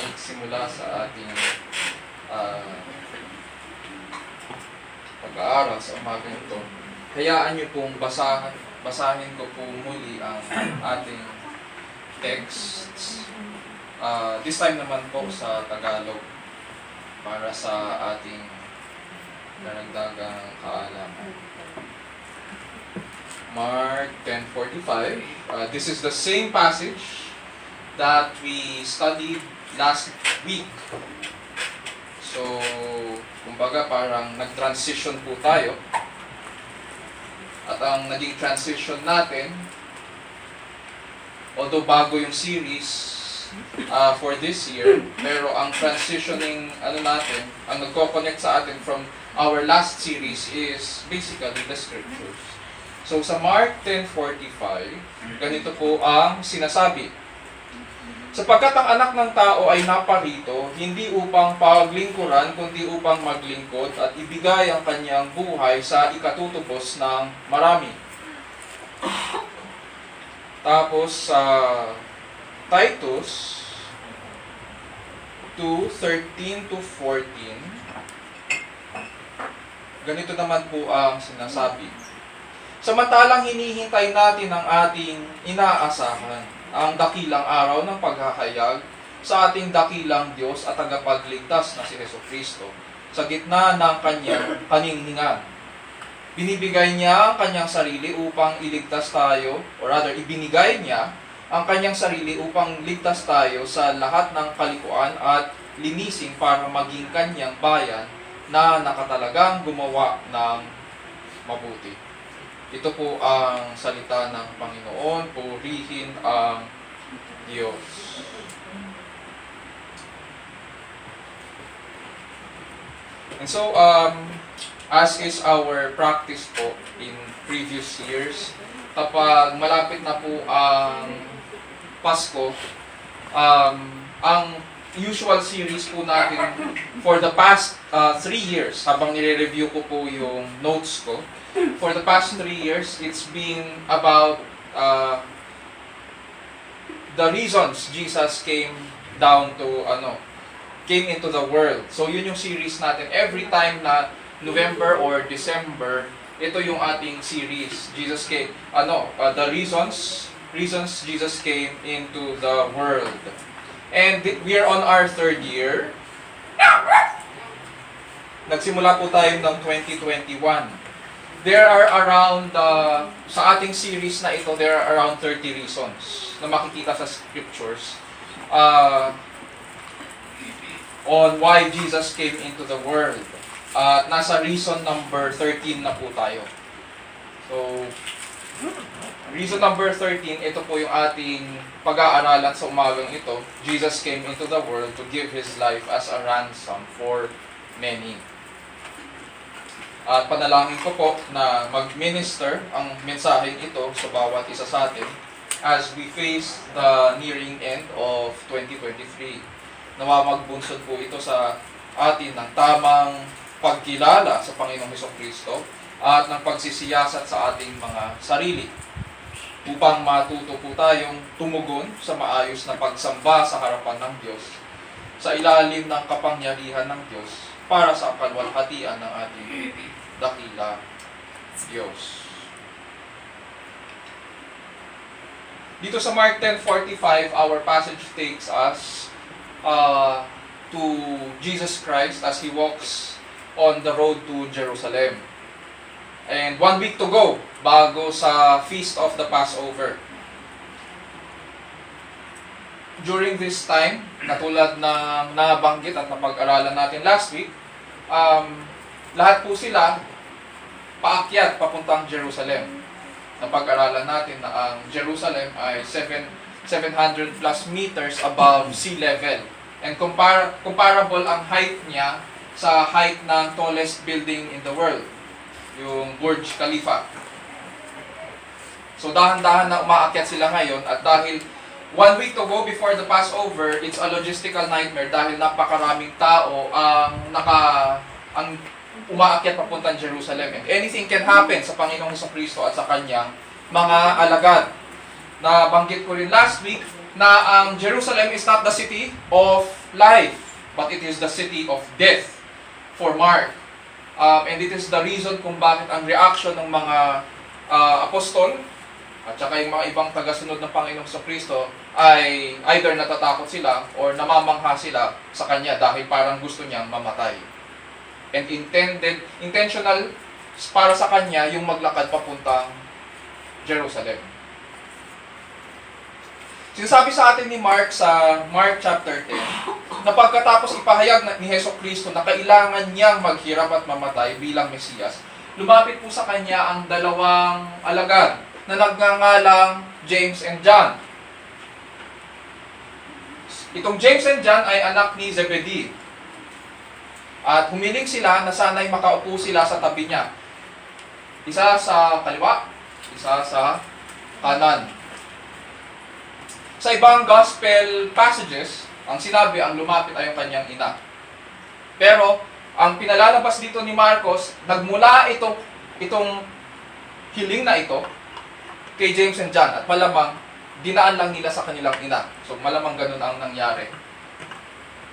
magsimula sa ating pag-aaral sa umagang ito, hayaan niyo pong basahin ko po muli ang ating texts. This time naman po sa Tagalog para sa ating karagdagang kaalaman. Mark 10:45. This is the same passage that we studied last week. So, kumbaga parang nag-transition po tayo. At ang naging transition natin, although bago yung series for this year, pero ang transitioning natin, ang nagko-connect sa atin from our last series is basically the scriptures. So sa Mark 10:45, ganito po ang sinasabi. Sapagkat ang anak ng tao ay naparito, hindi upang paglingkuran, kundi upang maglingkod at ibigay ang kanyang buhay sa ikatutubos ng marami. Tapos sa Titus 2:13-14, ganito naman po ang sinasabi. Samantalang hinihintay natin ang ating inaasahan, ang dakilang araw ng paghahayag sa ating dakilang Diyos at tagapagligtas na si Jesucristo sa gitna ng kanyang paningningan. Binibigay niya ang kanyang sarili upang iligtas tayo, or rather, ibinigay niya ang kanyang sarili upang ligtas tayo sa lahat ng kalikuan at linisin para maging kanyang bayan na nakatalagang gumawa ng mabuti. Ito po ang salita ng Panginoon, purihin ang Diyos. And so, as is our practice po in previous years, kapag malapit na po ang Pasko, ang usual series po natin for the past 3 years, habang nire-review ko po yung notes ko, for the past 3 years, it's been about the reasons Jesus came down to, came into the world. So yun yung series natin. Every time na November or December, ito yung ating series. Jesus came, the reasons Jesus came into the world. And we are on our 3rd year. Nagsimula po tayo ng 2021. There are around, sa ating series na ito, there are around 30 reasons na makikita sa scriptures on why Jesus came into the world. Nasa reason number 13 na po tayo. So, reason number 13, ito po yung ating pag-aaralan sa umagang ito. Jesus came into the world to give His life as a ransom for many. At panalangin ko po na mag-minister ang mensaheng ito sa bawat isa sa atin as we face the nearing end of 2023. Nawa magbunsod po ito sa atin ng tamang pagkilala sa Panginoong Jesucristo at ng pagsisiyasat sa ating mga sarili upang matuto po tayong tumugon sa maayos na pagsamba sa harapan ng Diyos sa ilalim ng kapangyarihan ng Diyos para sa kalwalhatian ng ating dakila Diyos. Dito sa Mark 10:45, our passage takes us to Jesus Christ as He walks on the road to Jerusalem. And 1 week to go bago sa Feast of the Passover. During this time, katulad ng nabanggit at napag-aralan natin last week, lahat po sila paakyat papuntang Jerusalem. Napag-aralan natin na ang Jerusalem ay 700 plus meters above sea level. And comparable ang height niya sa height ng tallest building in the world, yung Burj Khalifa. So dahan-dahan na umaakyat sila ngayon, at dahil 1 week to go before the Passover, it's a logistical nightmare dahil napakaraming tao ang umaakyat papuntang Jerusalem. And anything can happen sa Panginoong Jesucristo at sa kanyang mga alagad. Nabanggit ko rin last week na ang Jerusalem is not the city of life, but it is the city of death for Mark. And it is the reason kung bakit ang reaction ng mga apostol at saka yung mga ibang tagasunod ng Panginoong Kristo ay either natatakot sila or namamangha sila sa Kanya dahil parang gusto niyang mamatay. And intentional para sa Kanya yung maglakad papuntang Jerusalem. Sinasabi sa atin ni Mark sa Mark chapter 10 na pagkatapos ipahayag ni Jesucristo na kailangan niyang maghirap at mamatay bilang Mesiyas, lumapit po sa Kanya ang dalawang alagad na nagngangalang James and John. Itong James and John ay anak ni Zebedee. At humiling sila na sana'y makaupo sila sa tabi niya. Isa sa kaliwa, isa sa kanan. Sa ibang gospel passages, ang sinabi, ang lumapit ay ang kanyang ina. Pero, ang pinalalabas dito ni Marcos, nagmula itong hiling na ito kay James and John. At malamang, dinaan lang nila sa kanilang ina. So, malamang ganun ang nangyari.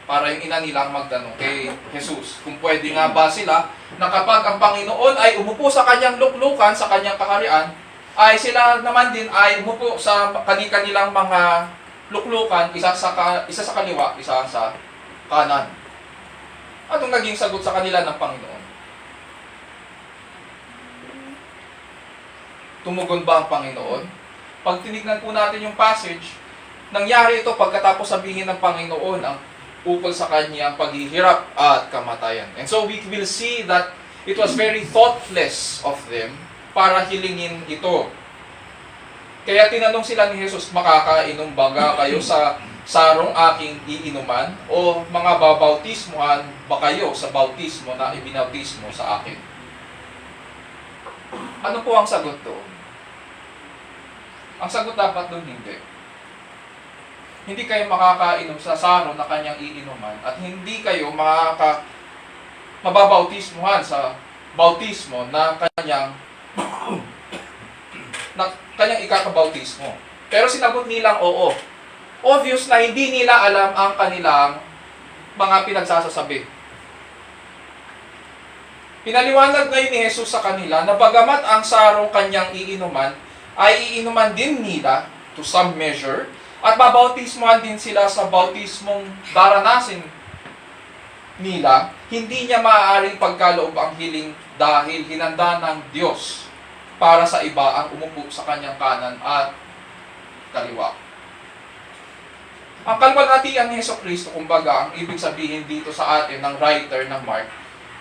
Para yung ina nila ang magtanong kay Jesus. Kung pwede nga ba sila, na kapag ang Panginoon ay umupo sa kanyang luklukan, sa kanyang kaharian, ay sila naman din ay umupo sa kanilang mga luklukan, isa sa kaliwa, isa sa kanan. Anong naging sagot sa kanila ng Panginoon? Tumugon ba ang Panginoon? Pag tinignan po natin yung passage, nangyari ito pagkatapos sabihin ng Panginoon ang ukol sa kanyang paghihirap at kamatayan. And so we will see that it was very thoughtless of them para hilingin ito. Kaya tinanong sila ni Jesus, makakainom baga kayo sa sarong aking iinuman? O mga babautismuhan ba kayo sa bautismo na ibinautismo sa akin? Ano po ang sagot doon? Ang sagot dapat doon hindi. Hindi kayo makakainom sa sarong na kanyang iinuman at hindi kayo mababautismuhan sa bautismo na kanyang ikakabautismo. Pero sinagot nilang oo. Obvious na hindi nila alam ang kanilang mga pinagsasasabi. Pinaliwanag ngayon ni Jesus sa kanila na bagamat ang sarong kanyang iinuman ay iinuman din nila to some measure at babautismuhan din sila sa bautismong daranasin nila, hindi niya maaaring pagkaloob ang hiling dahil hinanda ng Diyos para sa iba ang umupo sa kanyang kanan at kaliwa. Ang kalwalhatian ni Jesucristo, kumbaga, ang ibig sabihin dito sa atin ng writer ng Mark,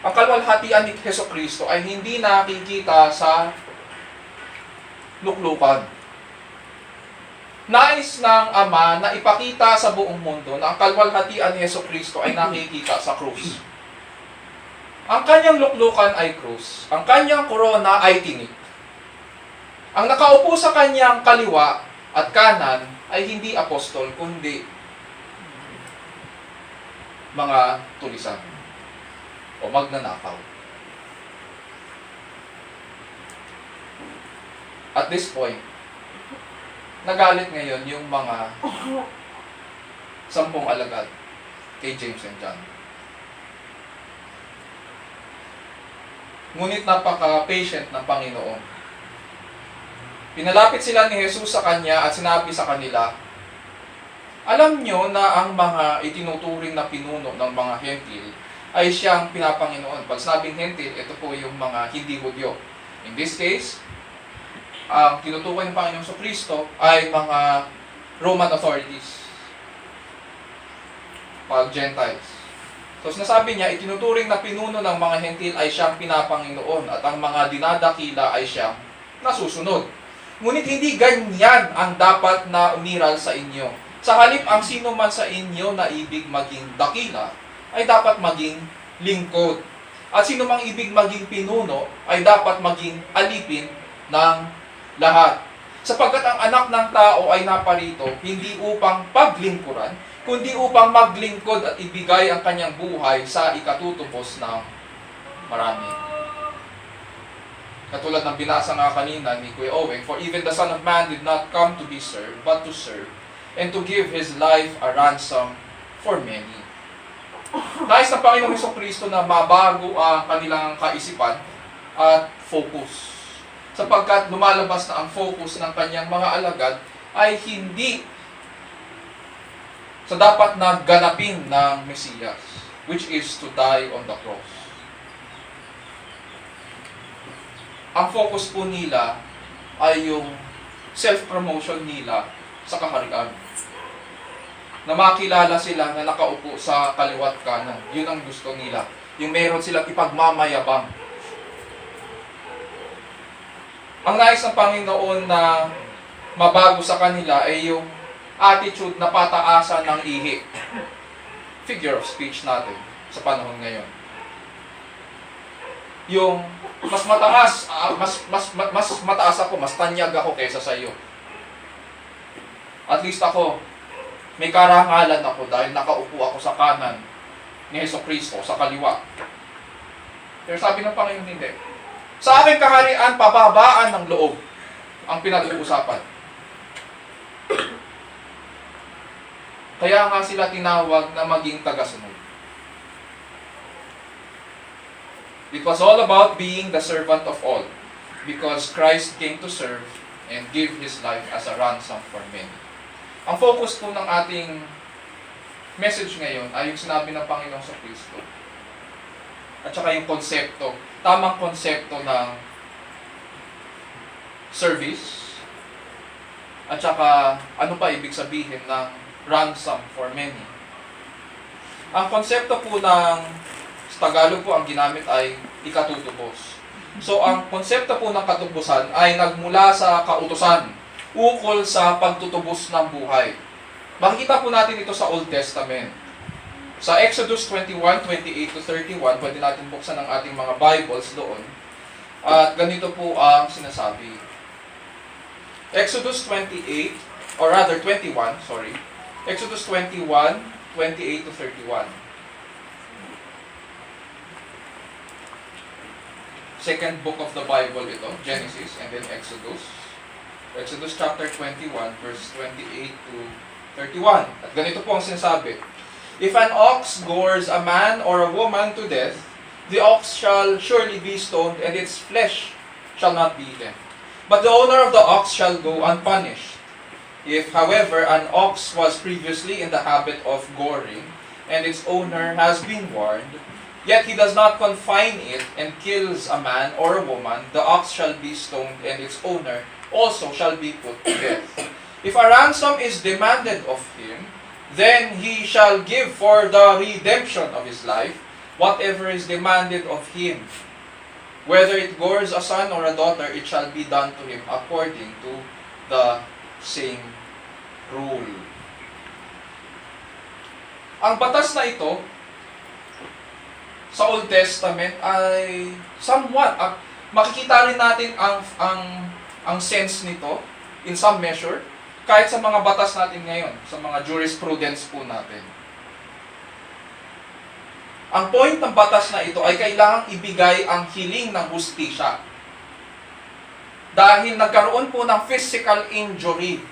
ang kalwalhatian ni Jesucristo ay hindi nakikita sa luklukan. Nais ng Ama na ipakita sa buong mundo na ang kalwalhatian ni Jesucristo ay nakikita sa krus. Ang kanyang luklukan ay krus. Ang kanyang korona ay tinik. Ang nakaupo sa kanyang kaliwa at kanan ay hindi apostol, kundi mga tulisan o magnanakaw. At this point, nagalit ngayon yung mga 10 alagad kay James and John. Ngunit napaka-patient ng Panginoon. Pinalapit sila ni Jesus sa kanya at sinabi sa kanila, alam nyo na ang mga itinuturing na pinuno ng mga hentil ay siyang pinapanginoon. Pag sinabing hentil, ito po yung mga hindi Hudyo. In this case, ang tinutukoy ng Panginoong Kristo ay mga Roman authorities. Pag Gentiles. So sinasabi niya, itinuturing na pinuno ng mga hentil ay siyang pinapanginoon at ang mga dinadakila ay siyang nasusunod. Ngunit hindi ganyan ang dapat na umiral sa inyo. Sa halip, ang sino man sa inyo na ibig maging dakila, ay dapat maging lingkod. At sino mang ibig maging pinuno, ay dapat maging alipin ng lahat. Sapagkat ang anak ng tao ay naparito, hindi upang paglingkuran, kundi upang maglingkod at ibigay ang kanyang buhay sa ikatutubos ng marami. Katulad ng binasa nga kanina ni Kuya Owen, for even the Son of Man did not come to be served, but to serve, and to give His life a ransom for many. Nais ng Panginoong Hesukristo na mabago ang kanilang kaisipan at focus. Sapagkat lumalabas na ang focus ng kanyang mga alagad ay hindi sa dapat na ganapin ng Mesiyas, which is to die on the cross. Ang focus po nila ay yung self-promotion nila sa kaharian. Na makilala sila na nakaupo sa kaliwat kanan. Yun ang gusto nila. Yung meron silang ipagmamayabang. Ang nais ng Panginoon na mabago sa kanila ay yung attitude na pataasan ng ihi. Figure of speech natin sa panahon ngayon. Yung mas mataas, mas mataas ako, mas tanyag ako kaysa sa iyo. At least ako, may karangalan ako dahil nakaupo ako sa kanan ni Hesukristo, sa kaliwa. Pero sabi ng Panginoon, hindi. Sa aking kaharian, pababaan ng loob ang pinag-uusapan. Kaya nga sila tinawag na maging tagasunod. It was all about being the servant of all, because Christ came to serve and give His life as a ransom for many. Ang focus po ng ating message ngayon ay yung sinabi ng Panginoong sa Kristo. At saka yung konsepto, tamang konsepto ng service. At saka ano pa ibig sabihin ng ransom for many. Ang konsepto po ng Tagalog po ang ginamit ay ikatutubos. So ang konsepto po ng katubusan ay nagmula sa kautusan, ukol sa pagtutubos ng buhay. Makikita po natin ito sa Old Testament. Sa Exodus 21, 28 to 31, pwede natin buksan ang ating mga Bibles doon. At ganito po ang sinasabi. Exodus 28, or rather 21, sorry. Exodus 21, 28 to 31. Second book of the Bible ito, Genesis, and then Exodus. Exodus chapter 21, verse 28 to 31. At ganito po ang sinasabi. If an ox gores a man or a woman to death, the ox shall surely be stoned, and its flesh shall not be eaten. But the owner of the ox shall go unpunished. If, however, an ox was previously in the habit of goring, and its owner has been warned, yet he does not confine it and kills a man or a woman, the ox shall be stoned, and its owner also shall be put to death. If a ransom is demanded of him, then he shall give for the redemption of his life whatever is demanded of him. Whether it gores a son or a daughter, it shall be done to him according to the same rule. Ang batas na ito sa Old Testament ay somewhat, makikita rin natin ang sense nito in some measure kahit sa mga batas natin ngayon, sa mga jurisprudence po natin. Ang point ng batas na ito ay kailangang ibigay ang hiling ng hustisya. Dahil nagkaroon po ng physical injury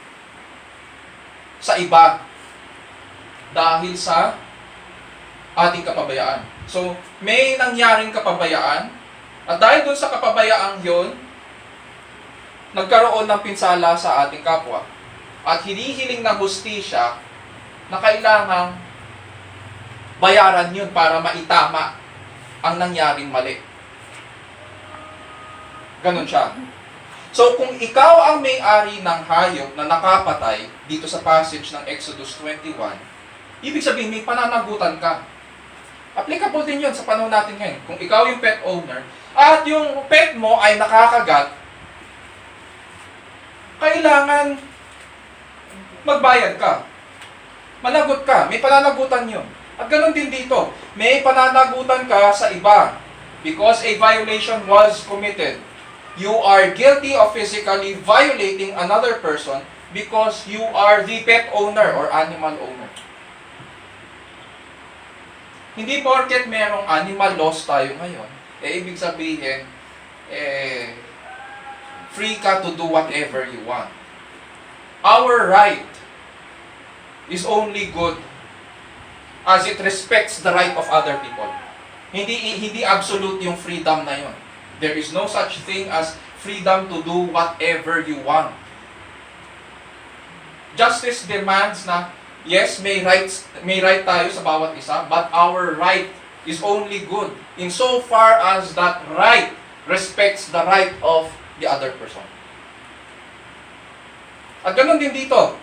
sa iba dahil sa ating kapabayaan. So, may nangyaring kapabayaan at dahil doon sa kapabayaang yun, nagkaroon ng pinsala sa ating kapwa. At hinihiling ng hustisya na kailangang bayaran yun para maitama ang nangyaring mali. Ganon siya. So, kung ikaw ang may-ari ng hayop na nakapatay dito sa passage ng Exodus 21, ibig sabihin may pananagutan ka. Applicable din yun sa panahon natin ngayon. Kung ikaw yung pet owner, at yung pet mo ay nakakagat, kailangan magbayad ka. Managot ka. May pananagutan yun. At ganoon din dito. May pananagutan ka sa iba because a violation was committed. You are guilty of physically violating another person because you are the pet owner or animal owner. Hindi porket merong animal laws tayo ngayon, ibig sabihin, free ka to do whatever you want. Our right is only good as it respects the right of other people. Hindi absolute yung freedom na yun. There is no such thing as freedom to do whatever you want. Justice demands na, yes, may right tayo sa bawat isa, but our right is only good insofar as that right respects the right of the other person. At ganun din dito.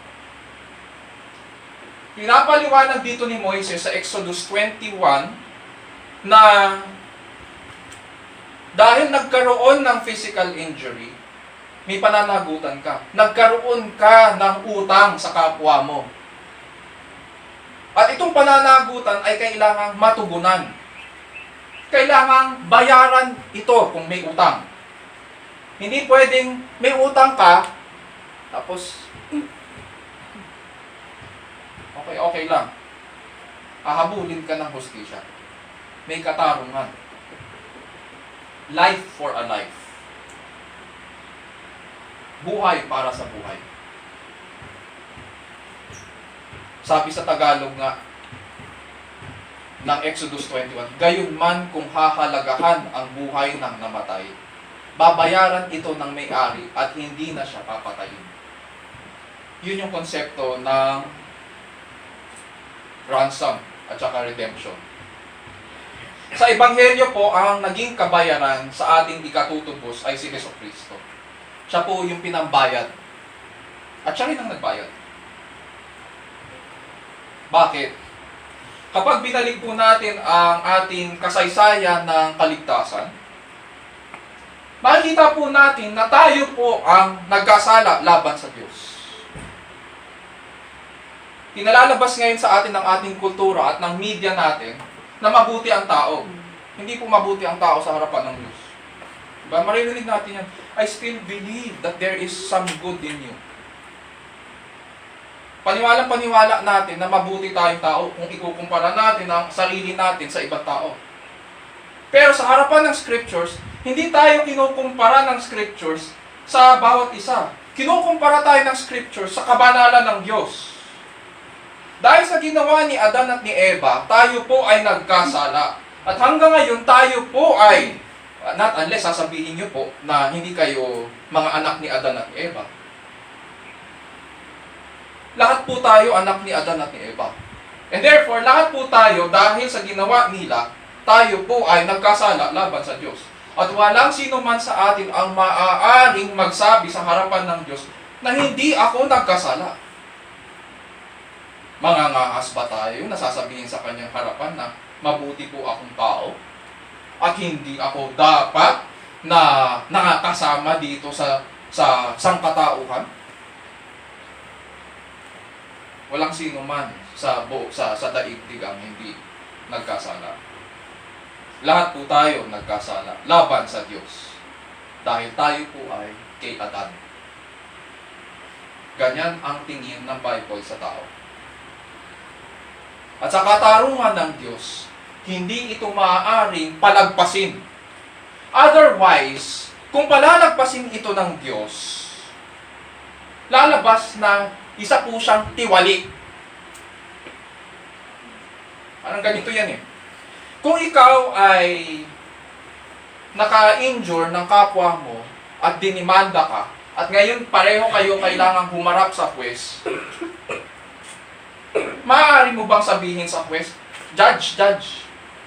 Pinapaliwanag dito ni Moises sa Exodus 21 na dahil nagkaroon ng physical injury, may pananagutan ka. Nagkaroon ka ng utang sa kapwa mo. At itong pananagutan ay kailangang matugunan. Kailangang bayaran ito kung may utang. Hindi pwedeng may utang ka, tapos okay lang. Ahabulin ka ng hustisya. May katarungan. Life for a life. Buhay para sa buhay. Sabi sa Tagalog nga ng Exodus 21, gayon man kung hahalagahan ang buhay ng namatay, babayaran ito ng may-ari at hindi na siya papatayin. Yun yung konsepto ng ransom at saka redemption. Sa Ebanghelyo po, ang naging kabayaran sa ating ikatutubos ay si Jesucristo. Siya po yung pinambayad. At siya rin ang nagbayad. Bakit? Kapag binalik po natin ang ating kasaysayan ng kaligtasan, makikita po natin na tayo po ang nagkasala laban sa Diyos. Pinalalabas ngayon sa atin ng ating kultura at ng media natin na mabuti ang tao. Hindi po mabuti ang tao sa harapan ng Diyos. Diba? Maririnig natin yan. I still believe that there is some good in you. Paniwalang-paniwala natin na mabuti tayong tao kung ikukumpara natin ang sarili natin sa ibang tao. Pero sa harapan ng Scriptures, hindi tayo kinukumpara ng Scriptures sa bawat isa. Kinukumpara tayo ng Scriptures sa kabanalan ng Diyos. Dahil sa ginawa ni Adan at ni Eva, tayo po ay nagkasala. At hanggang ngayon, tayo po ay, not unless sasabihin nyo po na hindi kayo mga anak ni Adan at ni Eva. Lahat po tayo anak ni Adan at ni Eva. And therefore, lahat po tayo, dahil sa ginawa nila, tayo po ay nagkasala laban sa Diyos. At walang sino man sa atin ang maaaring magsabi sa harapan ng Diyos na hindi ako nagkasala. Mangangahas ba tayo na sasabihin sa kanyang harapan na mabuti po akong tao at hindi ako dapat na nakakasama dito sa sangkatauhan? Walang sino man sa daigdig ang hindi nagkasala. Lahat po tayo nagkasala laban sa Diyos dahil tayo po ay kay Adan. Ganyan ang tingin ng Bible sa tao. At sa katarungan ng Diyos, hindi ito maaaring palagpasin. Otherwise, kung palalagpasin ito ng Diyos, lalabas na isa po siyang tiwali. Parang ganito yan eh. Kung ikaw ay naka-injure ng kapwa mo at dinimanda ka, at ngayon pareho kayo kailangang humarap sa huwes, maaari mo bang sabihin sa huwes, Judge,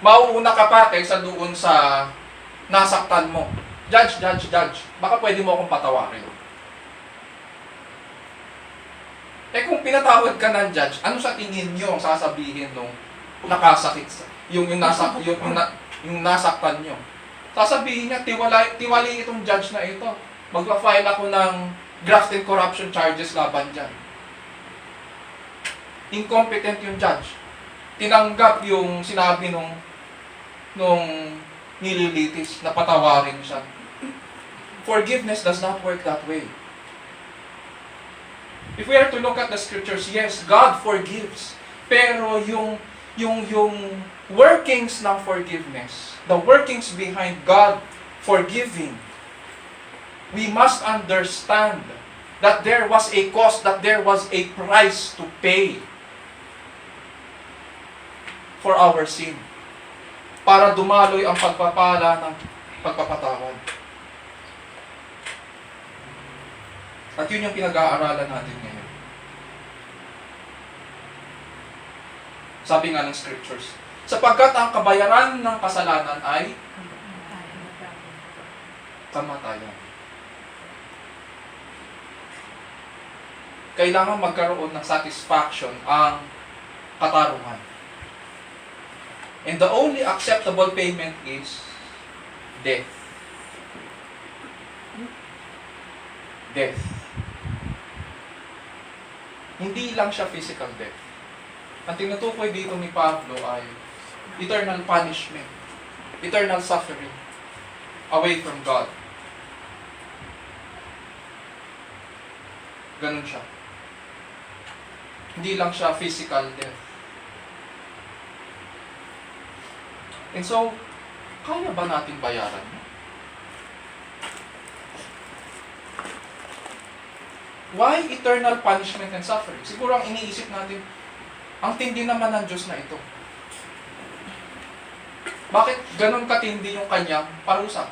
mauuna ka pa kaysa doon sa nasaktan mo. Judge, baka pwede mo akong patawarin. Eh kung pinatawad ka ng judge, ano sa tingin nyo ang sasabihin nung nakasakit, yung nasaktan nyo? Sasabihin niya, tiwali itong judge na ito. Magpa-file ako ng graft and corruption charges laban dyan. Incompetent yung judge. Tinanggap yung sinabi nung nililitis na patawarin siya. Forgiveness does not work that way. If we are to look at the Scriptures, yes, God forgives. Pero yung workings ng forgiveness, the workings behind God forgiving, we must understand that there was a cost, that there was a price to pay. for our sin. Para dumaloy ang pagpapala ng pagpapatawad. At yun yung pinag-aaralan natin ngayon. Sabi nga ng scriptures, sapagkat ang kabayaran ng kasalanan ay kamatayan. Kailangan magkaroon ng satisfaction ang katarungan. And the only acceptable payment is death. Death. Hindi lang siya physical death. Ang tinutukoy dito ni Pablo ay eternal punishment, eternal suffering, away from God. Ganun siya. Hindi lang siya physical death. And so, kaya ba natin bayaran? Why eternal punishment and suffering? Siguro ang iniisip natin, ang tindi naman ng Diyos na ito. Bakit ganun katindi yung kanyang parusa?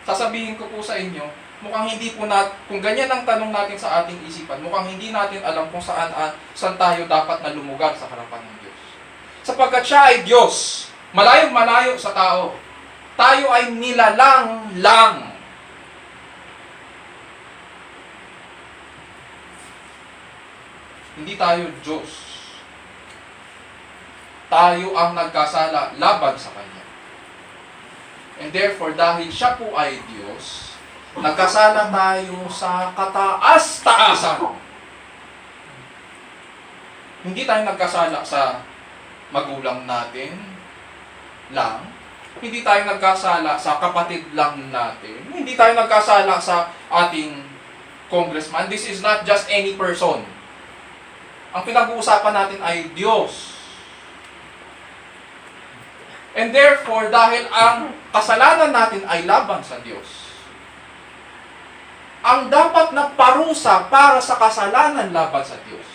Sasabihin ko po sa inyo, mukhang hindi po kung ganyan ang tanong natin sa ating isipan, mukhang hindi natin alam kung saan tayo dapat na lumugar sa harapan ng Diyos. Sapagkat siya ay Diyos, malayong malayo sa tao. Tayo ay nilalang lang. Hindi tayo Diyos. Tayo ang nagkasala laban sa Kanya. And therefore, dahil siya po ay Diyos, nagkasala tayo sa kataas-taasan. Hindi tayo nagkasala sa magulang natin lang. Hindi tayo nagkasala sa kapatid lang natin. Hindi tayo nagkasala sa ating congressman. This is not just any person. Ang pinag-uusapan natin ay Diyos. And therefore, dahil ang kasalanan natin ay laban sa Diyos, ang dapat na parusa para sa kasalanan laban sa Diyos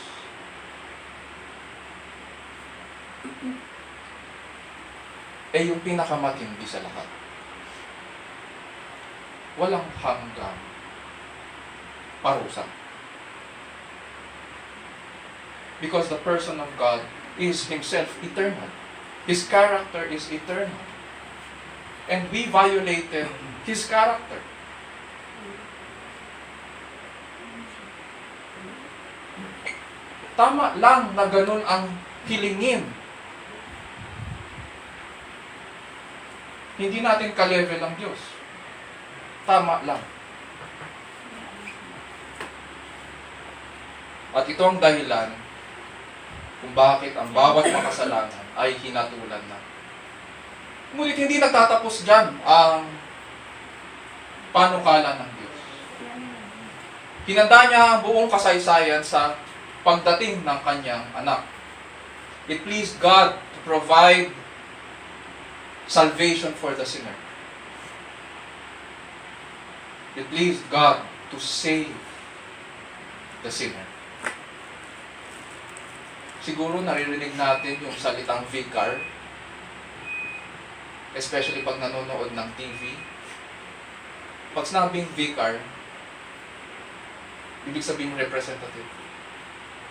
ay yung pinakamatindi sa lahat. Walang hanggang parusa. Because the person of God is Himself eternal. His character is eternal. And we violated His character. Tama lang na ganun ang hilingin. Hindi natin ka-level ang Diyos. Tama lang. At ito ang dahilan kung bakit ang bawat makasalanan ay hinatulan na. Ngunit hindi nagtatapos dyan ang panukala ng Diyos. Hinanda niya ang buong kasaysayan sa pagdating ng kanyang anak. It pleased God to provide salvation for the sinner. It pleased God to save the sinner. Siguro naririnig natin yung salitang vicar, especially pag nanonood ng TV. Pag sinabing vicar, ibig sabihin representative.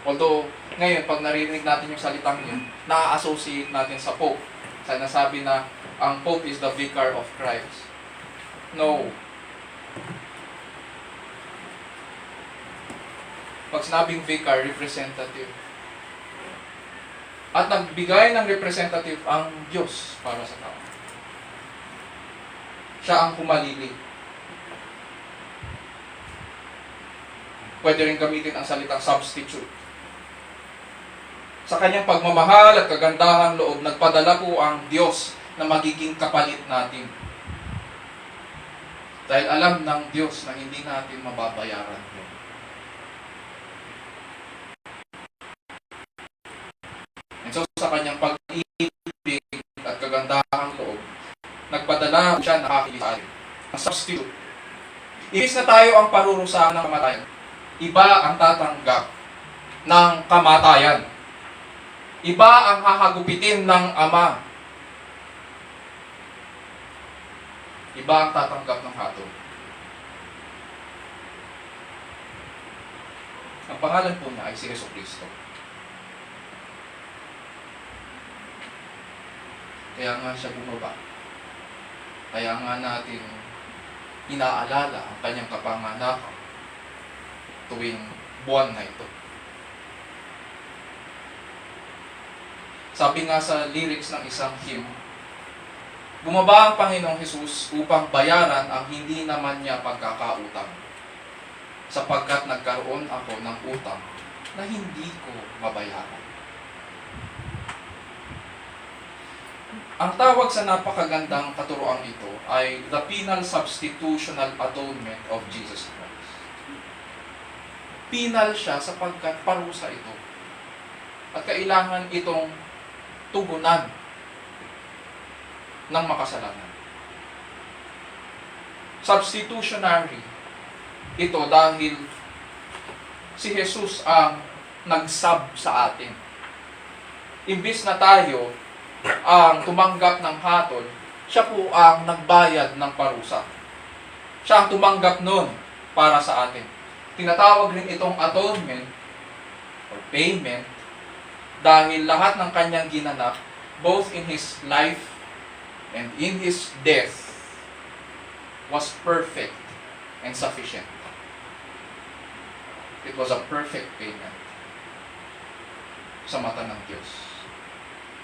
Although, ngayon, pag naririnig natin yung salitang yun, na-associate natin sa Pope. Sinasabi na ang Pope is the vicar of Christ. No. Pag sinabing vicar, representative. At nagbigay ng representative ang Diyos para sa tao. Siya ang humalili. Pwede rin gamitin ang salitang substitute. Sa kanyang pagmamahal at kagandahang loob, nagpadala po ang Diyos na magiging kapalit natin. Dahil alam ng Diyos na hindi natin mababayaran. And so sa kanyang pag-ibig at kagandahang loob, nagpadala siya na kakilala. Ang substitute. Ibig na tayo ang parurusahan ng kamatayan, iba ang tatanggap ng kamatayan. Iba ang hahagupitin ng Ama. Iba ang tatanggap ng hatol. Ang pangalan po niya ay si Jesucristo. Kaya nga siya bumaba. Kaya nga natin inaalala ang kanyang kapanganakan tuwing buwan na ito. Sabi nga sa lyrics ng isang hymn, bumaba ang Panginoong Hesus upang bayaran ang hindi naman niya pagkakautang, sapagkat nagkaroon ako ng utang na hindi ko mabayaran. Ang tawag sa napakagandang katuroang ito ay the penal substitutional atonement of Jesus Christ. Penal siya sapagkat parusa ito. At kailangan itong tugunan ng makasalanan. Substitutionary ito dahil si Jesus ang nag-sub sa atin. Imbis na tayo ang tumanggap ng hatol, siya po ang nagbayad ng parusa. Siya ang tumanggap nun para sa atin. Tinatawag rin itong atonement or payment dahil lahat ng kanyang ginanap, both in His life and in His death, was perfect and sufficient. It was a perfect payment sa mata ng Diyos.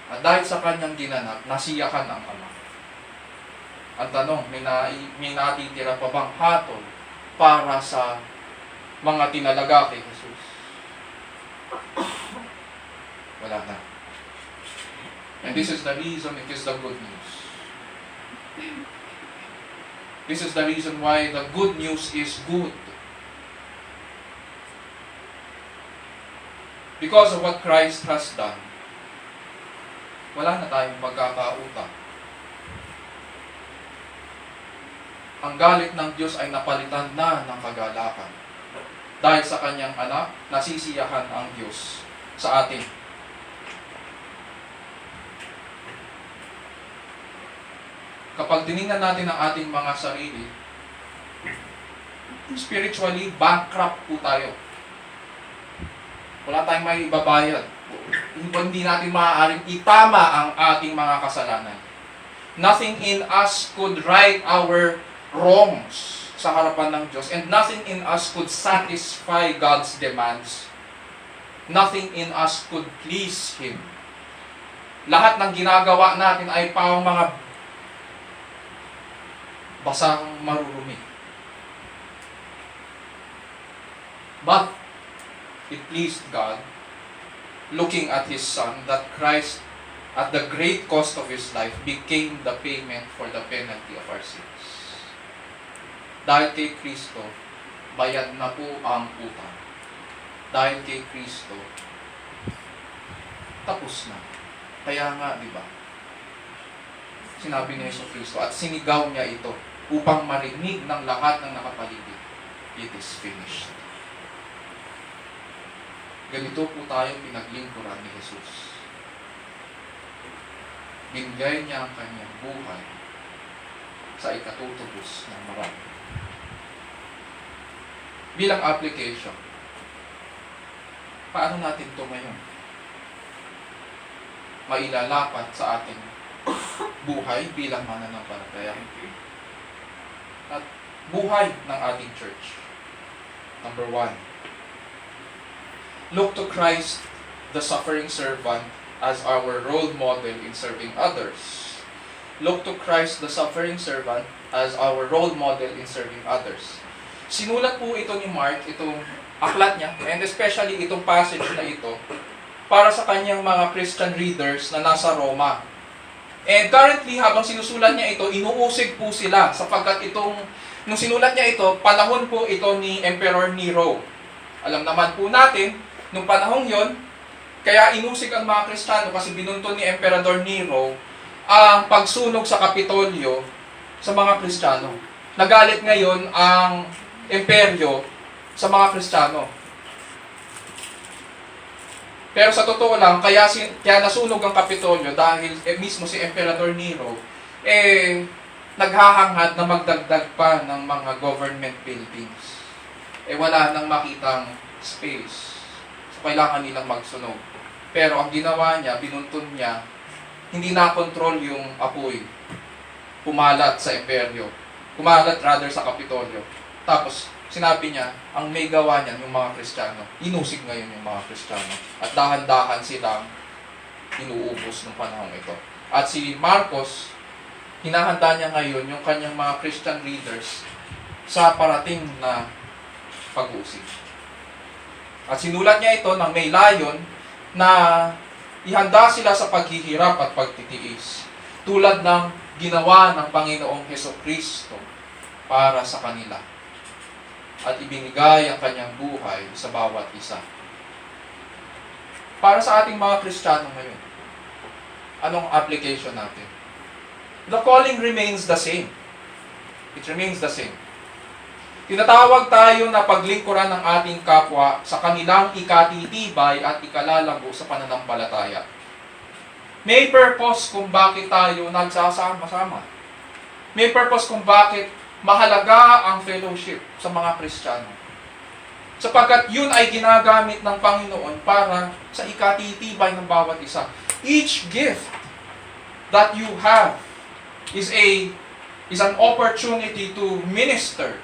At dahil sa kanyang ginanap, nasiyakan ang Ama. Ang tanong, may natitira pa bang hatol para sa mga tinalaga kay Jesus? Wala na. And this is the reason it is the good news. This is the reason why the good news is good. Because of what Christ has done, wala na tayong pagkakautang. Ang galit ng Diyos ay napalitan na ng kagalakan. Dahil sa kanyang anak, nasisiyahan ang Diyos sa atin. Kapag tinignan natin ang ating mga sarili, spiritually, bankrupt po tayo. Wala tayong may ibabayad. Hindi natin maaaring itama ang ating mga kasalanan. Nothing in us could right our wrongs sa harapan ng Diyos, and nothing in us could satisfy God's demands. Nothing in us could please Him. Lahat ng ginagawa natin ay pang mga basang marurumi. But it pleased God, looking at His Son, that Christ, at the great cost of His life, became the payment for the penalty of our sins. Dahil kay Kristo, bayad na po ang utang. Dahil kay Kristo, tapos na. Kaya nga, di ba? Sinabi ni Yesu Kristo, at sinigaw niya ito upang marinig ng lahat ng nakapaligid, it is finished. Ganito po tayong pinaglingkuran ni Jesus. Binigay niya ang kanyang buhay sa ikatutubos ng marami. Bilang application, paano natin ito ngayon mailalapat sa ating buhay bilang mananampalataya at buhay ng ating church? Number 1, look to Christ, the suffering servant, as our role model in serving others. Look to Christ, the suffering servant, as our role model in serving others. Sinulat po ito ni Mark, itong aklat niya, and especially itong passage na ito, para sa kanyang mga Christian readers na nasa Roma. And currently, habang sinusulat niya ito, inuusig po sila, sapagkat nung sinulat niya ito, panahon po ito ni Emperor Nero. Alam naman po natin, nung panahong yon, kaya inusig ang mga Kristiyano kasi binunton ni Emperador Nero ang pagsunog sa Kapitolyo sa mga Kristiyano. Nagalit ngayon ang imperyo sa mga Kristiyano. Pero sa totoo lang, kaya nasunog ang Kapitolyo dahil mismo si Emperador Nero, naghahangad na magdagdag pa ng mga government buildings. Wala nang makitang space. So, kailangan nilang magsunog. Pero ang ginawa niya, binuntun niya, hindi na-control yung apoy. Kumalat sa imperyo. Kumalat rather sa Kapitolyo. Tapos, sinabi niya, ang may gawa niyan yung mga Kristiyano. Inusig ngayon yung mga Kristiyano. At dahan-dahan silang inuubos ng panahon ito. At si Marcos, hinahanda niya ngayon yung kanyang mga Christian leaders sa parating na pag-uusig. At sinulat niya ito ng may layon na ihanda sila sa paghihirap at pagtitiis. Tulad ng ginawa ng Panginoong Hesukristo para sa kanila. At ibinigay ang kanyang buhay sa bawat isa. Para sa ating mga Kristiyano ngayon, anong application natin? The calling remains the same. It remains the same. Tinatawag tayo na paglingkuran ng ating kapwa sa kanilang ikatitibay at ikalalago sa pananampalataya. May purpose kung bakit tayo nagsasama-sama. May purpose kung bakit mahalaga ang fellowship sa mga Kristiyano. Sapagkat yun ay ginagamit ng Panginoon para sa ikatitibay ng bawat isa. Each gift that you have is an opportunity to minister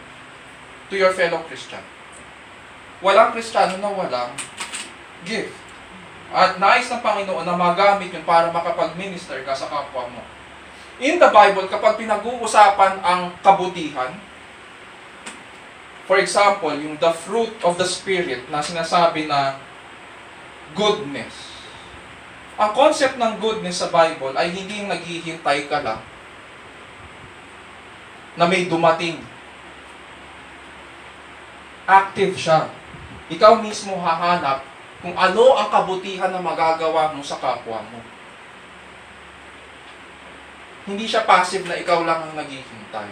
to your fellow Christian. Walang Kristiyano na walang gift. At nais ng Panginoon na magamit yun para makapag-minister ka sa kapwa mo. In the Bible, kapag pinag-uusapan ang kabutihan, for example, yung the fruit of the Spirit na sinasabi na goodness. Ang concept ng goodness sa Bible ay hindi yung naghihintay ka lang na may dumating. Active siya. Ikaw mismo hahanap kung ano ang kabutihan na magagawa mo sa kapwa mo. Hindi siya passive na ikaw lang ang naghihintay.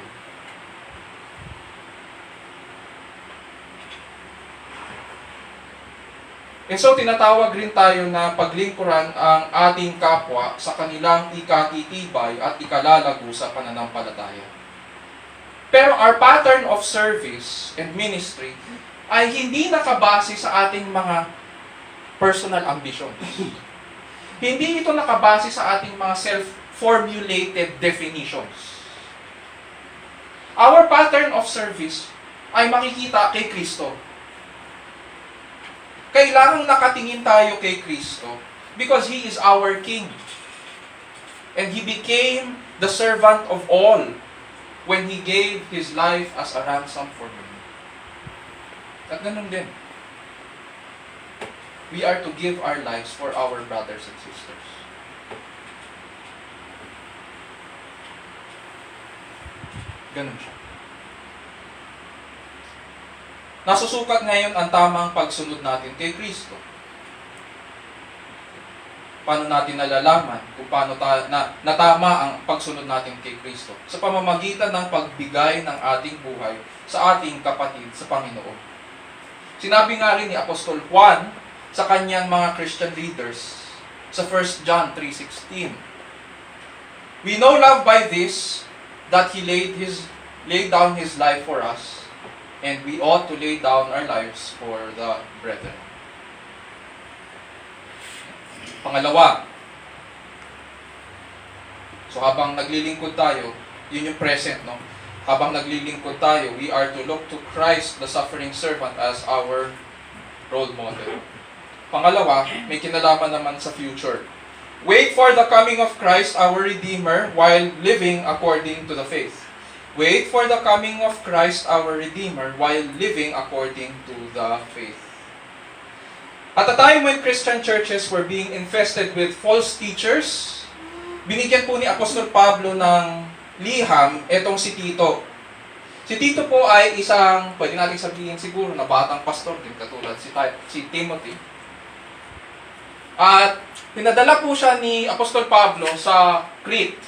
And so, tinatawag rin tayo na paglingkuran ang ating kapwa sa kanilang ikatitibay at ikalalago sa pananampalataya. Pero our pattern of service and ministry ay hindi nakabase sa ating mga personal ambitions. Hindi ito nakabase sa ating mga self-formulated definitions. Our pattern of service ay makikita kay Kristo. Kailangang nakatingin tayo kay Kristo because He is our King. And He became the servant of all when He gave His life as a ransom for many. At ganun din. We are to give our lives for our brothers and sisters. Ganun siya. Nasusukat ngayon ang tamang pagsunod natin kay Kristo. Paano natin nalalaman kung paano natama ang pagsunod natin kay Kristo? Sa pamamagitan ng pagbigay ng ating buhay sa ating kapatid sa Panginoon. Sinabi nga rin ni Apostol Juan sa kanyang mga Christian leaders sa 1 John 3:16. We know love by this, that He laid down His life for us, and we ought to lay down our lives for the brethren. Pangalawa, so habang naglilingkod tayo, yun yung present, no? Habang naglilingkod tayo, we are to look to Christ, the suffering servant, as our role model. Pangalawa, may kinalaman naman sa future. Wait for the coming of Christ, our Redeemer, while living according to the faith. Wait for the coming of Christ, our Redeemer, while living according to the faith. At a time when Christian churches were being infested with false teachers, binigyan po ni Apostol Pablo ng liham etong si Tito. Si Tito po ay isang, pwede natin sabihin siguro, na batang pastor din, katulad si Timothy. At pinadala po siya ni Apostol Pablo sa Crete.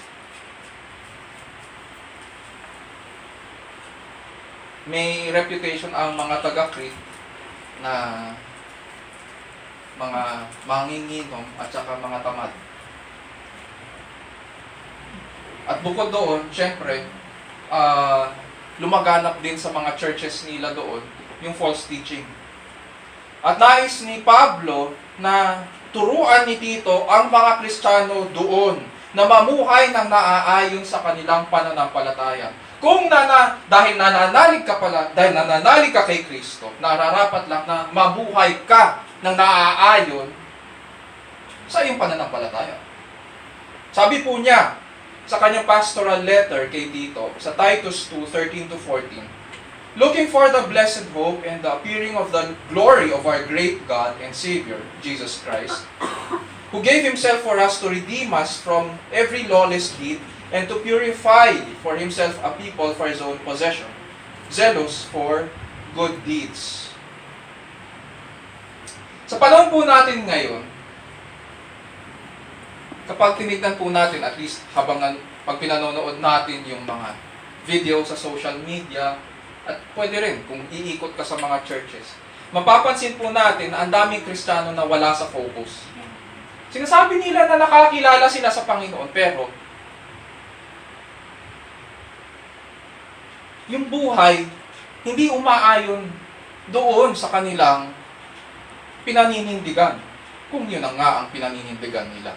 May reputation ang mga taga-Crete na mga manginginom, at saka mga tamad. At bukod doon, syempre, lumaganap din sa mga churches nila doon yung false teaching. At nais ni Pablo na turuan ni Tito ang mga Kristiyano doon na mamuhay ng naaayon sa kanilang pananampalataya. Kung dahil nananalig ka kay Kristo, nararapat lang na mabuhay ka ng naaayon sa iyong pananampalataya. Sabi po niya sa kanyang pastoral letter kay Tito, sa Titus 2:13-14, looking for the blessed hope and the appearing of the glory of our great God and Savior, Jesus Christ, who gave Himself for us to redeem us from every lawless deed and to purify for Himself a people for His own possession, zealous for good deeds. Sa panahon po natin ngayon, kapag tinignan po natin, at least pag pinanonood natin yung mga video sa social media, at pwede rin kung iikot ka sa mga churches, mapapansin po natin na ang daming Kristiyano na wala sa focus. Sinasabi nila na nakakilala sila sa Panginoon, pero yung buhay hindi umaayon doon sa kanilang pinaninindigan, kung yun ang nga ang pinaninindigan nila.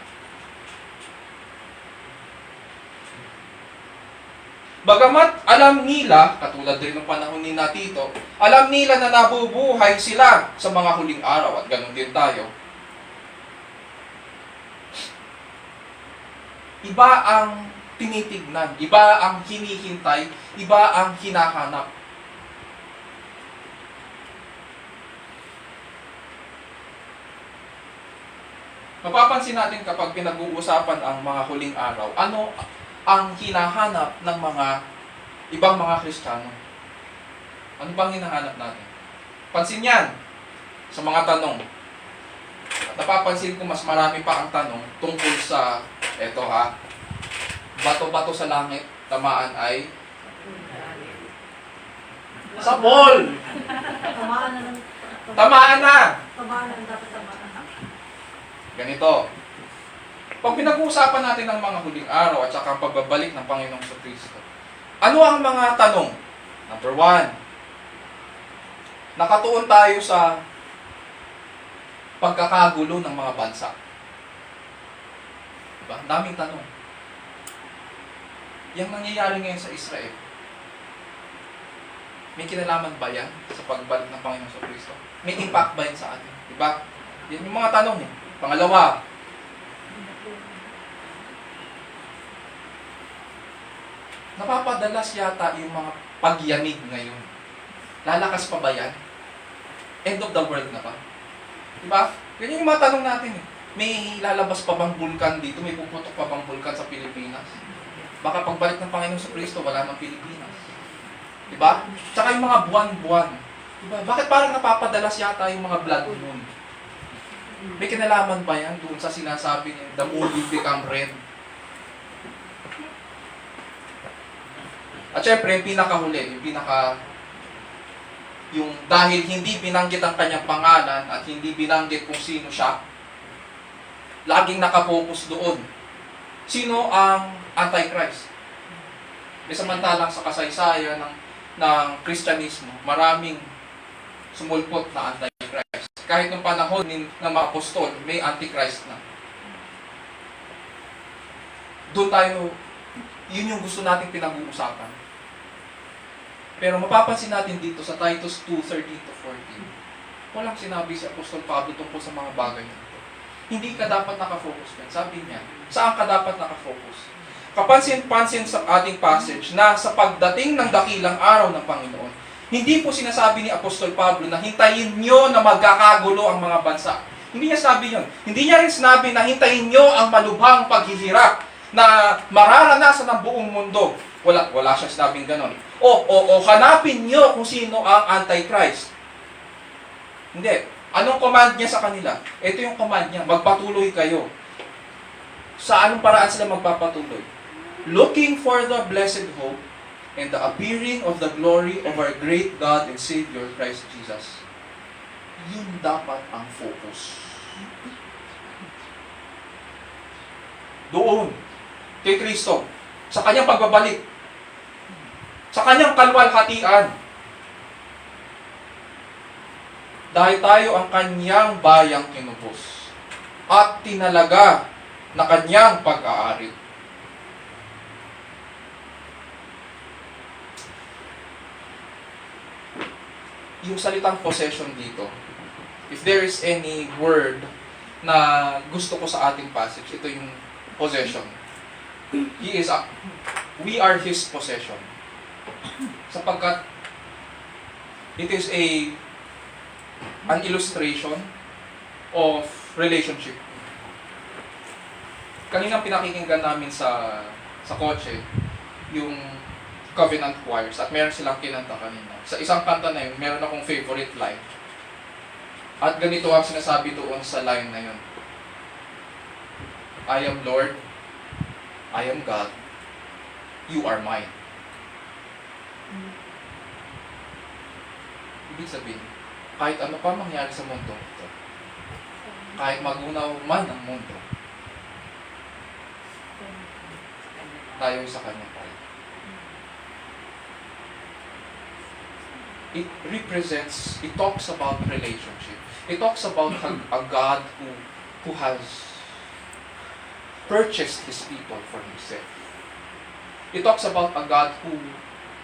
Bagamat alam nila, katulad rin ng panahon ni Tito, alam nila na nabubuhay sila sa mga huling araw, at ganun din tayo, iba ang tinitignan, iba ang hinihintay, iba ang hinahanap. Mapapansin natin kapag pinag-uusapan ang mga huling araw, ano ang hinahanap ng mga ibang mga Kristiyano? Ano bang hinahanap natin? Pansin yan sa mga tanong. At napapansin ko mas marami pa ang tanong tungkol sa, bato-bato sa langit, tamaan ay sa ball! Tamaan na! Ganito. Pag pinag-uusapan natin ang mga huling araw at saka ang pagbabalik ng Panginoong Kristo, ano ang mga tanong? Number 1, nakatuon tayo sa pagkakagulo ng mga bansa. Diba? Ang daming tanong. Yang nangyayari ngayon sa Israel, may kinalaman ba yan sa pagbalik ng Panginoong Kristo? May impact ba yan sa atin? Diba? Yan yung mga tanong eh. Pangalawa, napapadalas yata yung mga pagyamig ngayon. Lalakas pa ba yan? End of the world na ba? Diba? Ganyan yung mga tanong natin eh. May lalabas pa bang bulkan dito? May puputok pa bang bulkan sa Pilipinas? Baka pagbalik ng Panginoon sa Kristo, wala ng Pilipinas. Diba? Tsaka yung mga buwan-buwan. Diba? Bakit parang napapadalas yata yung mga blood moon? May kinalaman ba yan doon sa sinasabi niya, the moon will become red? At syempre, yung pinakahuli, yung dahil hindi binanggit ang kanyang pangalan at hindi binanggit kung sino siya, laging nakafocus doon. Sino ang Antichrist? May samantalang sa kasaysayan ng Kristyanismo, maraming sumulpot na Antichrist. Kahit ng panahon ng mga apostol, may Antichrist na. Doon tayo, yun yung gusto nating pinag-uusapan. Pero mapapansin natin dito sa Titus 2:13-14, walang sinabi si Apostol Pablo tungkol sa mga bagay nito. Hindi ka dapat nakafocus yan. Sabi niya, saan ka dapat nakafocus? Kapansin-pansin sa ating passage na sa pagdating ng dakilang araw ng Panginoon, hindi po sinasabi ni Apostol Pablo na hintayin nyo na magkakagulo ang mga bansa. Hindi niya sabi yun. Hindi niya rin sinabi na hintayin nyo ang malubhang paghihirap na mararanasan ng buong mundo. Wala siya sinabing ganon. O hanapin nyo kung sino ang Antichrist. Hindi. Anong command niya sa kanila? Ito yung command niya. Magpatuloy kayo. Sa anong paraan sila magpapatuloy? Looking for the blessed hope and the appearing of the glory of our great God and Savior, Christ Jesus. Yun dapat ang focus. Doon, kay Kristo, sa kanyang pagbabalik, sa kanyang kalwalhatian. Dahil tayo ang kanyang bayang kinubos at tinalaga na kanyang pag-aari. Yung salitang possession dito, if there is any word na gusto ko sa ating passage, ito yung possession. We are His possession. Sapagkat it is an illustration of relationship. Kanina pinakikinggan namin sa kotse yung Covenant Choirs at meron silang kinanta kanina. Sa isang kanta na yun, meron akong favorite line. At ganito ang sinasabi doon sa line na yun. I am Lord, I am God, you are mine. Ibig sabihin, kahit ano pa mangyari sa mundo ito, kahit magunaw man ang mundo, tayo sa Kanya pa rin. It represents, it talks about relationship. It talks about a God who has purchased His people for Himself. It talks about a God who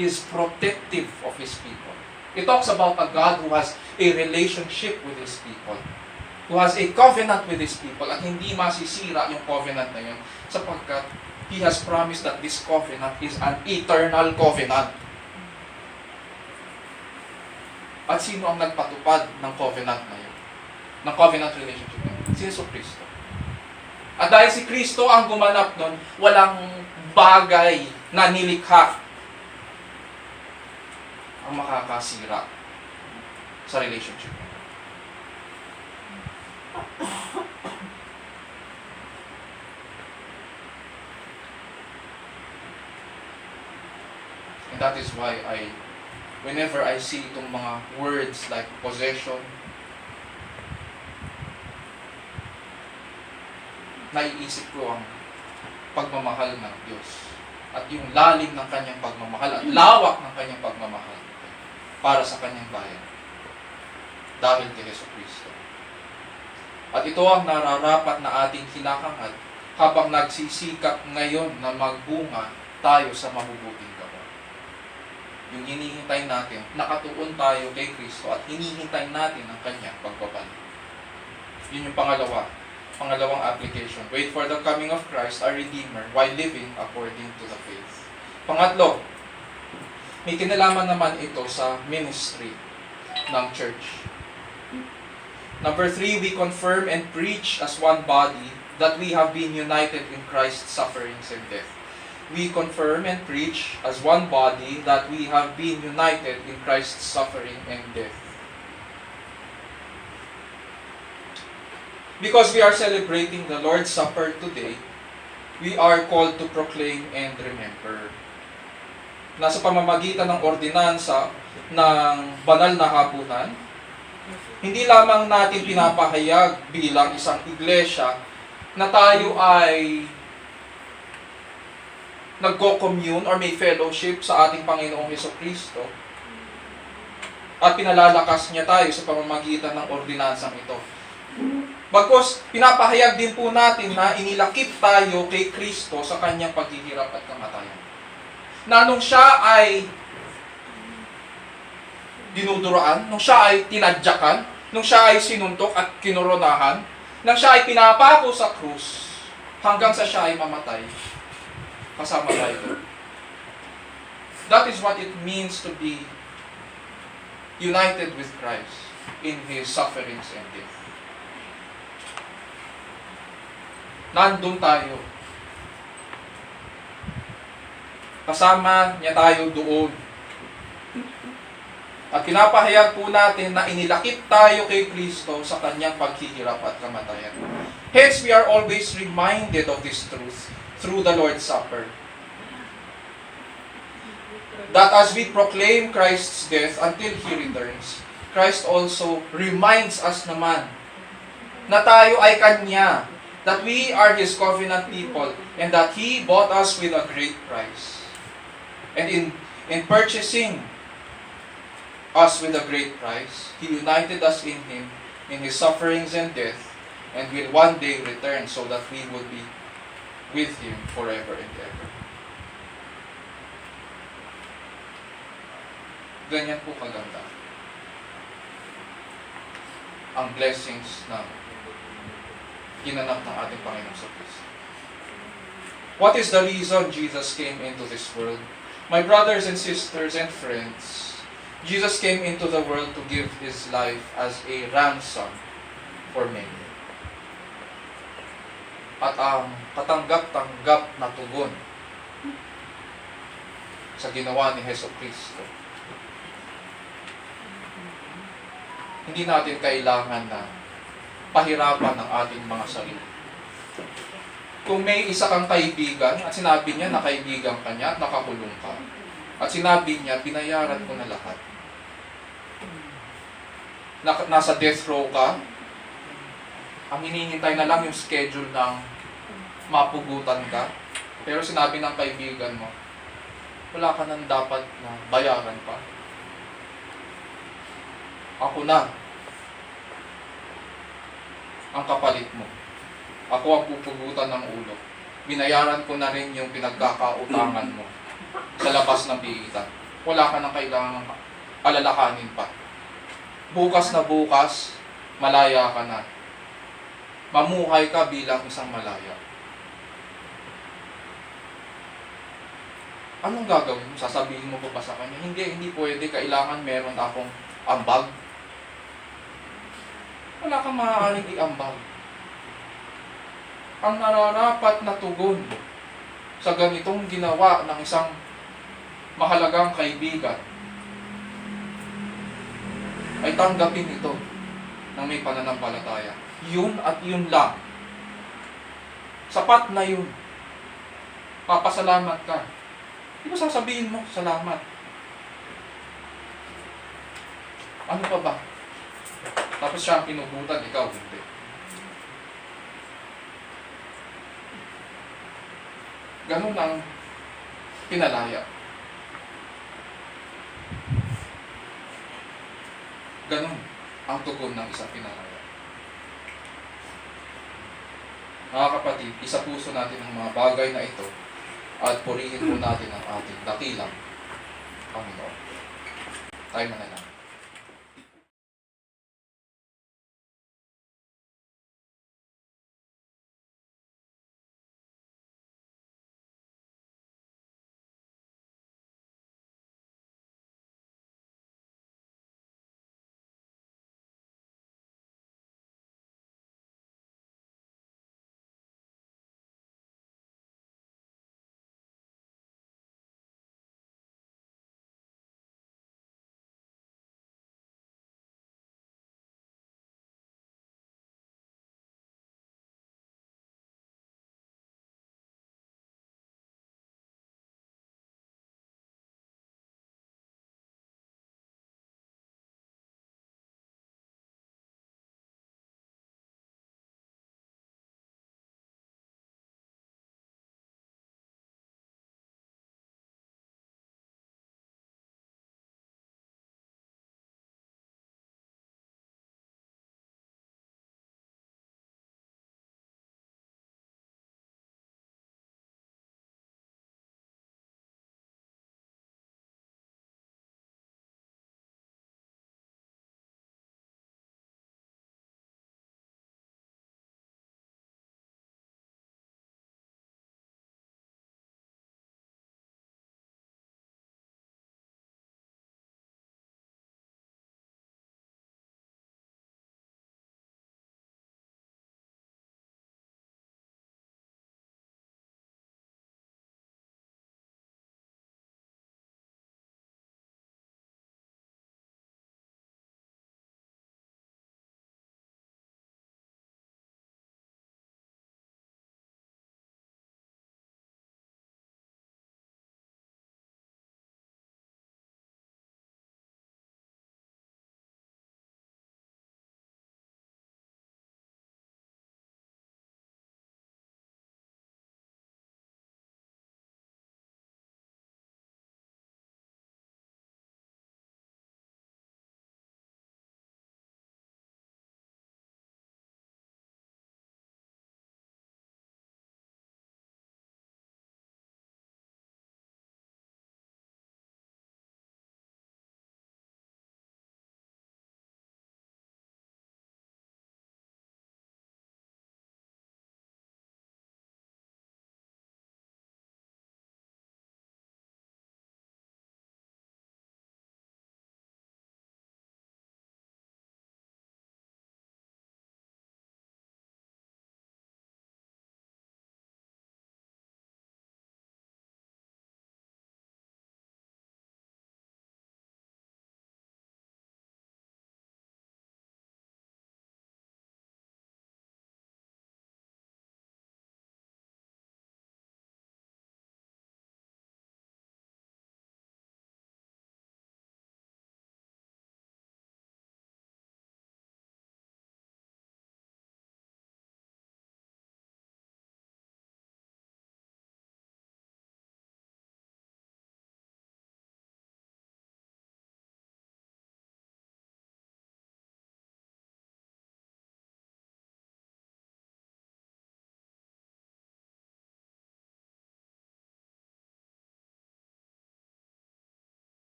is protective of His people. It talks about a God who has a relationship with His people, who has a covenant with His people, at hindi masisira yung covenant na yun, sapagkat He has promised that this covenant is an eternal covenant. At sino ang nagpatupad ng covenant na yun? Ng covenant relationship na yun? Si Yesu Cristo. At dahil si Kristo ang gumanap nun, walang bagay na nilikha ang makakasira sa relationship. And that is why whenever I see itong mga words like possession, naiisip ko ang pagmamahal ng Diyos at yung lalim ng kanyang pagmamahal at lawak ng kanyang pagmamahal para sa kanyang bayan dahil kay Yesu Cristo. At ito ang nararapat na ating hinahangad habang nagsisikap ngayon na magbunga tayo sa mabubuting gawa. Yung hinihintay natin, nakatuon tayo kay Kristo at hinihintay natin ang kanyang pagbabalik. Yun yung pangalawang application. Wait for the coming of Christ, our Redeemer, while living according to the faith. Pangatlo, may kinalaman naman ito sa ministry ng church. Number 3, we confirm and preach as one body that we have been united in Christ's sufferings and death. We confirm and preach as one body that we have been united in Christ's suffering and death. Because we are celebrating the Lord's Supper today, we are called to proclaim and remember. Nasa pamamagitan ng ordinansa ng banal na hapunan, hindi lamang natin pinapahayag bilang isang iglesia na tayo ay nagko-commune or may fellowship sa ating Panginoong Jesucristo at pinalalakas niya tayo sa pamamagitan ng ordinansang ito. Bagkus, pinapahayag din po natin na inilakip tayo kay Kristo sa kanyang paghihirap at kamatayan. Na nung siya ay dinuduraan, nung siya ay tinadyakan, nung siya ay sinuntok at kinoronahan, nang siya ay pinapako sa krus, hanggang sa siya ay mamatay, kasama tayo. That is what it means to be united with Christ in His sufferings and death. Nandun tayo. Kasama niya tayo doon. At pinapahayag po natin na inilakip tayo kay Kristo sa kanyang paghihirap at kamatayan. Hence, we are always reminded of this truth through the Lord's Supper. That as we proclaim Christ's death until He returns, Christ also reminds us naman na tayo ay Kanya, that we are His covenant people, and that He bought us with a great price. And in purchasing us with a great price, He united us in Him, in His sufferings and death, and will one day return so that we will be with Him forever and ever. Ganyan po kaganda ang blessings na ginanap ng ating Panginoon sa Kristo. What is the reason Jesus came into this world? My brothers and sisters and friends, Jesus came into the world to give His life as a ransom for many. At ang katanggap-tanggap na tugon sa ginawa ni Hesus Kristo, hindi natin kailangan na pahirapan ang ating mga sarili. Kung may isa kang kaibigan, at sinabi niya na kaibigan ka niya at nakakulong ka, at sinabi niya, binayaran ko na lahat. Nasa death row ka, ang hinihintay na lang yung schedule ng mapugutan ka, pero sinabi ng kaibigan mo, wala ka nang dapat na bayaran pa. Ako na ang kapalit mo. Ako ang pupugutan ng ulo. Binayaran ko na rin yung pinagkakautangan mo sa labas ng piitan. Wala ka nang kailangan alalakanin pa. Bukas na bukas, malaya ka na. Mamuhay ka bilang isang malaya. Anong gagawin mo? Sasabihin mo ba sa kanya? Hindi pwede. Kailangan meron akong ambag. Wala kang maaaring iambag. Ang nararapat na tugon sa ganitong ginawa ng isang mahalagang kaibigan ay tanggapin ito ng may pananampalataya. Yun at yun lang. Sapat na yun. Papasalamat ka. Di ba sasabihin mo, salamat? Ano pa ba? Tapos siya ang pinugutan, ikaw hindi. Ganun ang pinalaya. Ganun ang tugon ng isang pinalaya. Mga kapatid, isa puso natin ang mga bagay na ito at purihin po natin ang ating dakilang Panginoon. Tayo manalangin.